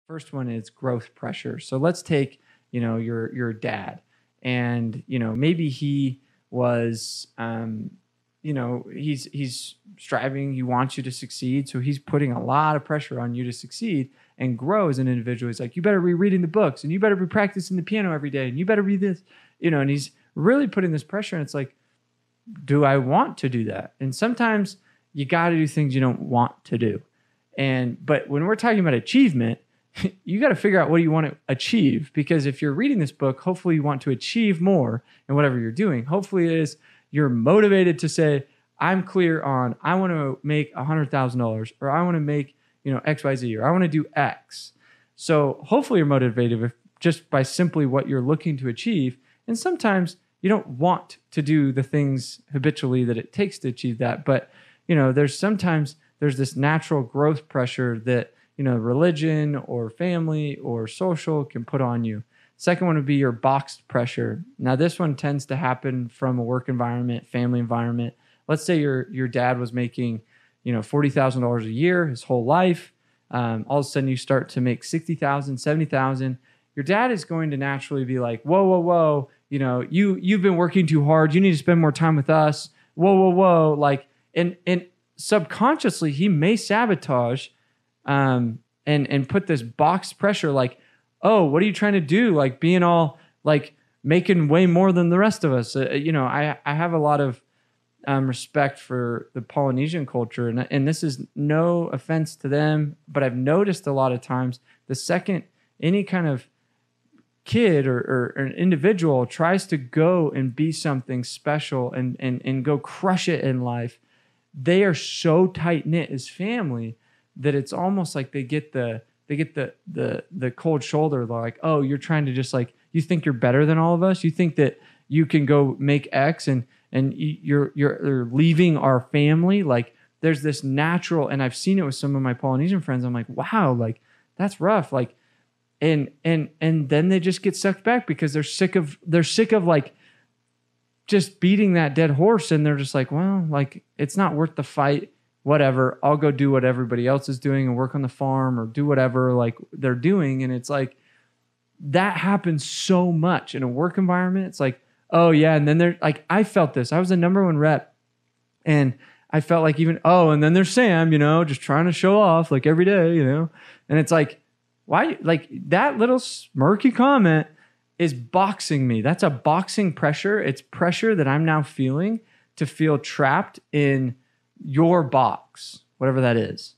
First one is growth pressure. So let's take, your dad, and maybe he was, he's striving. He wants you to succeed, so he's putting a lot of pressure on you to succeed and grow as an individual. He's like, you better be reading the books, and you better be practicing the piano every day, and you better read this, and he's really putting this pressure. And it's like, do I want to do that? And sometimes you got to do things you don't want to do. But when we're talking about achievement, you got to figure out what do you want to achieve, because if you're reading this book, hopefully you want to achieve more in whatever you're doing. Hopefully it is you're motivated to say, I'm clear on, I want to make $100,000, or I want to make, XYZ, or I want to do X. So hopefully you're motivated just by simply what you're looking to achieve. And sometimes you don't want to do the things habitually that it takes to achieve that. But, there's this natural growth pressure that, religion or family or social can put on you. Second one would be your boxed pressure. Now, this one tends to happen from a work environment, family environment. Let's say your dad was making, $40,000 a year his whole life. All of a sudden you start to make $60,000, $70,000. Your dad is going to naturally be like, whoa, whoa, whoa. You've been working too hard. You need to spend more time with us. Whoa, whoa, whoa. Like, and subconsciously he may sabotage, and put this box pressure like, oh, what are you trying to do? Like being all like making way more than the rest of us. I have a lot of respect for the Polynesian culture, and this is no offense to them, but I've noticed a lot of times the second any kind of kid or an individual tries to go and be something special and go crush it in life, they are so tight knit as family that it's almost like they get the cold shoulder. They're like, oh, you're trying to just like, you think you're better than all of us. You think that you can go make X and you're leaving our family. Like there's this natural, and I've seen it with some of my Polynesian friends. I'm like, wow, like that's rough. Like, and then they just get sucked back because they're sick of like just beating that dead horse. And they're just like, well, like it's not worth the fight. Whatever, I'll go do what everybody else is doing and work on the farm or do whatever like they're doing. And it's like, that happens so much in a work environment. It's like, oh yeah. And then they're like, I felt this. I was the number one rep, and I felt like and then there's Sam, just trying to show off like every day, and it's like, why? Like that little smirky comment is boxing me. That's a boxing pressure. It's pressure that I'm now feeling to feel trapped in your box, whatever that is.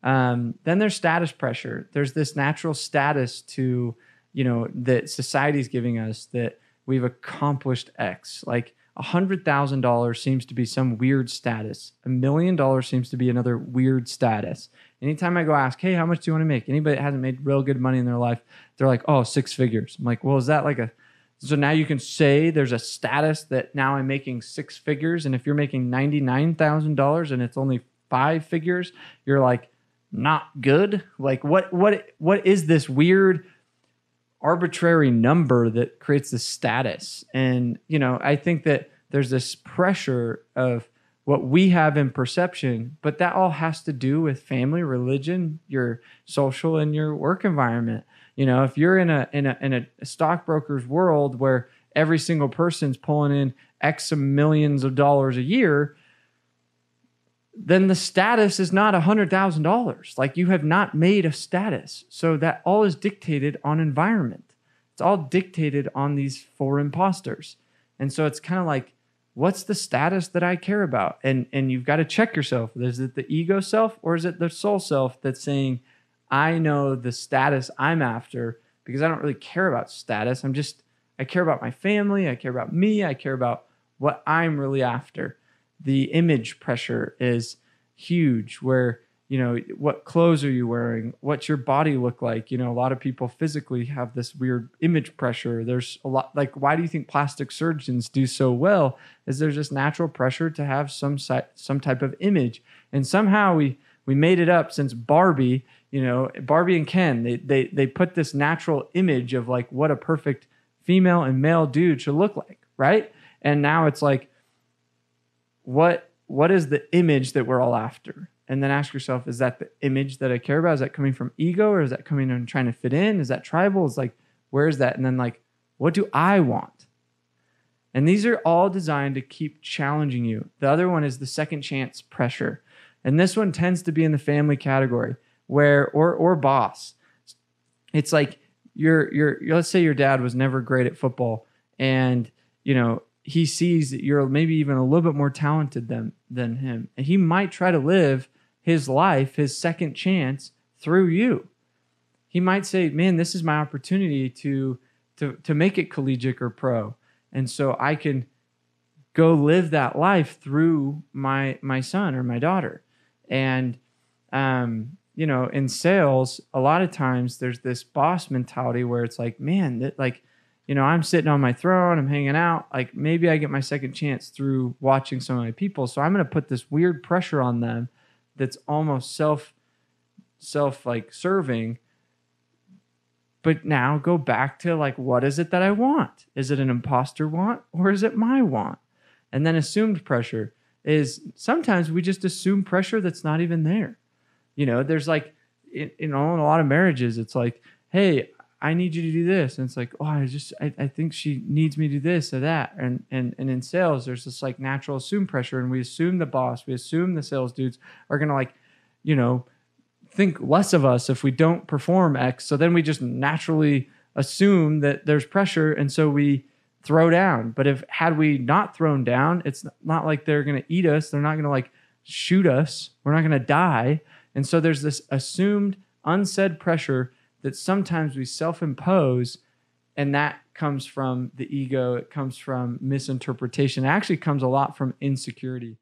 Then there's status pressure. There's this natural status to, that society's giving us that we've accomplished X. Like $100,000 seems to be some weird status. $1 million seems to be another weird status. Anytime I go ask, hey, how much do you want to make? Anybody that hasn't made real good money in their life, they're like, oh, 6 figures. I'm like, well, is that like so now you can say there's a status that now I'm making 6 figures. And if you're making $99,000 and it's only 5 figures, you're like, not good. Like what is this weird arbitrary number that creates this status? And, I think that there's this pressure of what we have in perception, but that all has to do with family, religion, your social, and your work environment. If you're in a stockbroker's world where every single person's pulling in X millions of dollars a year, then the status is not $100,000. Like you have not made a status. So that all is dictated on environment. It's all dictated on these 4 imposters. And so it's kind of like, what's the status that I care about? And you've got to check yourself. Is it the ego self or is it the soul self that's saying, I know the status I'm after because I don't really care about status. I care about my family. I care about me. I care about what I'm really after. The image pressure is huge where, what clothes are you wearing? What's your body look like? A lot of people physically have this weird image pressure. There's a lot, like, why do you think plastic surgeons do so well? Is there's this natural pressure to have some type of image. And somehow we made it up since Barbie, Barbie and Ken, they put this natural image of like what a perfect female and male dude should look like, right? And now it's like, what is the image that we're all after? And then ask yourself, is that the image that I care about? Is that coming from ego, or is that coming from trying to fit in? Is that tribal? It's like, where is that? And then like, what do I want? And these are all designed to keep challenging you. The other one is the second chance pressure. And this one tends to be in the family category where, or boss. It's like let's say your dad was never great at football, and, you know, he sees that you're maybe even a little bit more talented than him. And he might try to live his life, his second chance, through you. He might say, man, this is my opportunity to make it collegiate or pro. And so I can go live that life through my son or my daughter. And, you know, in sales, a lot of times there's this boss mentality where it's like, man, that, like, you know, I'm sitting on my throne, I'm hanging out. Like, maybe I get my second chance through watching some of my people. So I'm going to put this weird pressure on them that's almost self like serving. But now go back to like, what is it that I want? Is it an imposter want, or is it my want? And then assumed pressure is sometimes we just assume pressure that's not even there. You know, there's like, you know, in a lot of marriages, it's like, hey, I need you to do this. And it's like, oh, I think she needs me to do this or that. And in sales, there's this like natural assumed pressure. And we assume the boss, we assume the sales dudes are going to, like, you know, think less of us if we don't perform X. So then we just naturally assume that there's pressure. And so we throw down. But had we not thrown down, it's not like they're going to eat us. They're not going to like shoot us. We're not going to die. And so there's this assumed unsaid pressure that sometimes we self-impose, and that comes from the ego. It comes from misinterpretation. It actually comes a lot from insecurity.